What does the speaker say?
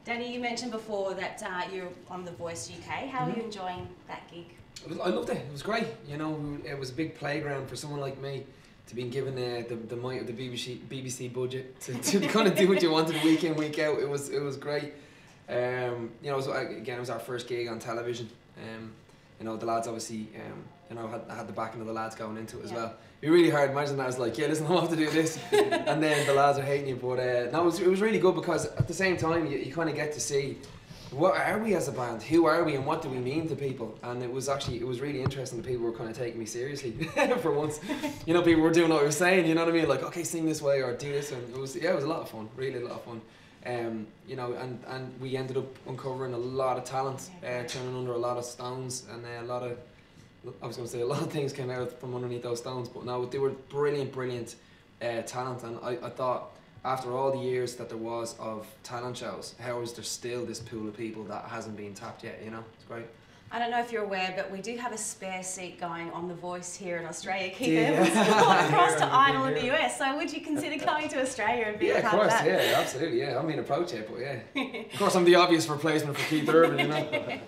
Danny, you mentioned before that you're on The Voice UK. How are you enjoying that gig? I loved it. It was great. You know, it was a big playground for someone like me to be given the might of the BBC budget to kind of do what you wanted week in, week out. It was great. You know, it was our first gig on television. You know, the lads obviously, you know, had the backing of the lads going into it as well. It'd be really hard. Imagine that I was like, yeah, listen, I have to do this, and then the lads are hating you. But no, it was really good because at the same time you kind of get to see what are we as a band, who are we, and what do we mean to people. And it was really interesting that people were kind of taking me seriously for once. You know, people were doing what I was saying. You know what I mean? Like, okay, sing this way or do this, and it was a lot of fun, really a lot of fun. You know, and we ended up uncovering a lot of talent, turning under a lot of stones, and a lot of, I was going to say a lot of things came out from underneath those stones, but no, they were brilliant talent. And I thought, after all the years that there was of talent shows, how is there still this pool of people that hasn't been tapped yet, you know? It's great. I don't know if you're aware, but we do have a spare seat going on The Voice here in Australia. Keith Evans across to Idol in the US. So would you consider coming to Australia and being a part of that? Yeah, absolutely, yeah. I haven't been approached yet, but yeah. Of course, I'm the obvious replacement for Keith Urban, you know?